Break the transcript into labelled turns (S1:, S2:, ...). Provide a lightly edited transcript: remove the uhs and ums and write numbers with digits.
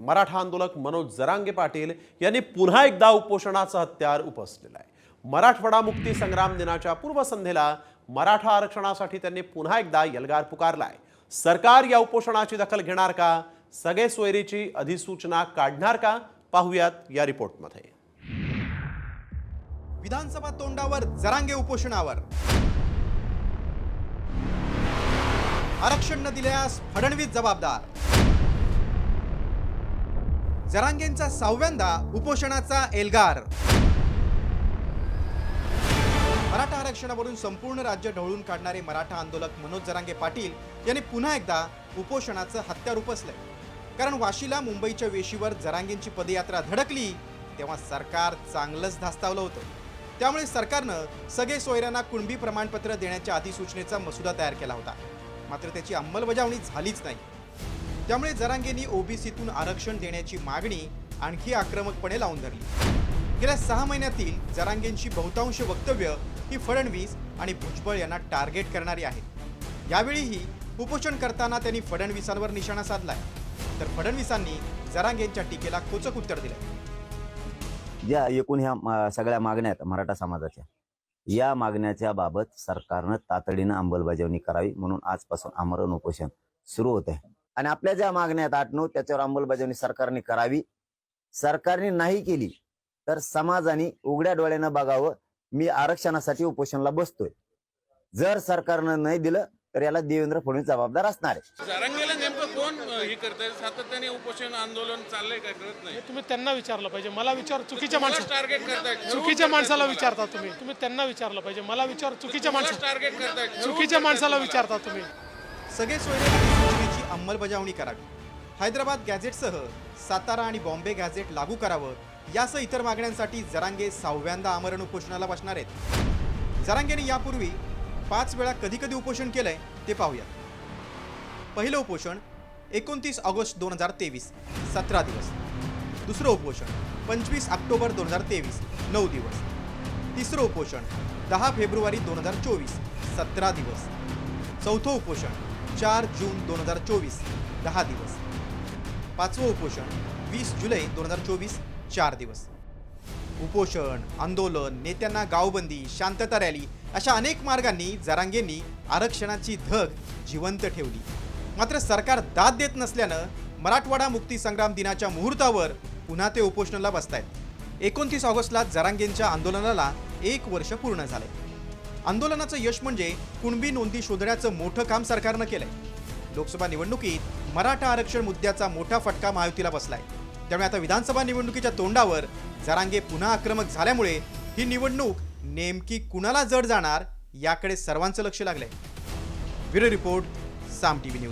S1: मराठा आंदोलक मनोज जरांगे पाटील यांनी पुन्हा एकदा उपोषणाचं हत्यार उपसलेलं आहे। मराठवाडा मुक्ती संग्राम दिनाच्या पूर्वसंध्येला मराठा आरक्षणासाठी त्यांनी पुन्हा एकदा यल्गार पुकारलाय। सरकार या उपोषणाची दखल घेणार का? सगळे सोयरीची अधिसूचना काढणार का? पाहूयात या रिपोर्टमध्ये।
S2: विधानसभा तोंडावर जरांगे उपोषणावर। आरक्षण न दिल्यास फडणवीस जबाबदार। जरांगेंचा 6व्यांदा उपोषणाचा एल्गार। मराठा आरक्षणावरून संपूर्ण राज्य ढवळून काढणारे मराठा आंदोलक मनोज जरांगे पाटील यांनी पुन्हा एकदा उपोषणाचं हत्यार उपसलंय। कारण वाशीला मुंबईच्या वेशीवर जरांगेंची पदयात्रा धडकली तेव्हा सरकार चांगलंच धास्तावलं होतं। त्यामुळे सरकारनं सगळे सोयऱ्यांना कुणबी प्रमाणपत्र देण्याच्या अधिसूचनेचा मसुदा तयार केला होता, मात्र त्याची अंमलबजावणी झालीच नाही। त्यामुळे जरांगेंनी ओबीसीतून आरक्षण देण्याची मागणी आणखी आक्रमकपणे लावून धरली। गेल्या 6 महिन्यातील जरांगेंची बहुतांश वक्तव्य ही फडणवीस आणि भुजबळ यांना टार्गेट करणारी आहेत। यावेळीही उपोषण करताना त्यांनी फडणवीसांवर निशाणा साधलाय, तर फडणवीसांनी जरांगेंच्या टीकेला खोचक उत्तर दिले।
S3: ज्या एकूण ह्या सगळ्या मागण्या आहेत मराठा समाजाच्या, या मागण्याच्या बाबत सरकारनं तातडीनं अंमलबजावणी करावी म्हणून आजपासून आमरण उपोषण सुरू होत आहे। आणि आपल्या ज्या मागण्या आहेत 8-9 त्याच्यावर अंमलबजावणी सरकारने करावी। सरकारने नाही केली तर समाजाने उघड्या डोळ्यानं बघावं, मी आरक्षणासाठी उपोषणाला बसतोय। जर सरकारनं नाही दिलं तर याला देवेंद्र फडणवीस जबाबदार असणार आहे।
S4: जरांगेला नेमकं कोण हे करतंय? सातत्याने उपोषण आंदोलन चाललंय काय कळत नाही।
S5: तुम्ही त्यांना विचारलं पाहिजे, मला विचार चुकीच्या माणसाला
S4: टार्गेट करताय।
S5: चुकीच्या माणसाला विचारता तुम्ही त्यांना विचारलं पाहिजे, मला विचार चुकीच्या माणसाला
S4: टार्गेट करताय।
S5: चुकीच्या माणसाला विचारता तुम्ही।
S2: सगळे सोयरे अधिसूचनेची अंमलबजावणी करावी, हैदराबाद गॅझेटसह सातारा आणि बॉम्बे गॅझेट लागू करावं, यासह इतर मागण्यांसाठी जरांगे 6व्यांदा आमरण उपोषणाला बसणार आहेत। जरांगेने यापूर्वी 5 वेळा कधी कधी उपोषण केलंय ते पाहूया। पहिलं उपोषण 29 ऑगस्ट 2023 17 दिवस। दुसरं उपोषण 25 ऑक्टोबर 2023 9 दिवस। तिसरं उपोषण 10 फेब्रुवारी 2024 17 दिवस। चौथं उपोषण 4 जून 2024 10 दिवस। पाचवं उपोषण 20 जुलै 2024 4 दिवस। उपोषण, आंदोलन, नेत्यांना गावबंदी, शांतता रॅली अशा अनेक मार्गांनी जरांगेंनी आरक्षणाची धग जिवंत ठेवली। मात्र सरकार दाद देत नसल्यानं मराठवाडा मुक्ती संग्राम दिनाच्या मुहूर्तावर पुन्हा ते उपोषणाला बसतायत। 29 ऑगस्टला जरांगेंच्या आंदोलनाला 1 वर्ष पूर्ण झालंय। आंदोलनाचं यश म्हणजे कुणबी नोंदी शोधण्याचं मोठं काम सरकारनं केलंय। लोकसभा निवडणुकीत मराठा आरक्षण मुद्द्याचा मोठा फटका महायुतीला बसलाय। त्यामुळे आता विधानसभा निवडणुकीच्या तोंडावर जरांगे पुन्हा आक्रमक झाल्यामुळे ही निवडणूक नेमकी कुणाला जड जाणार याकडे सर्वांचं लक्ष लागलंय। ब्युरो रिपोर्ट, साम टीव्ही न्यूज।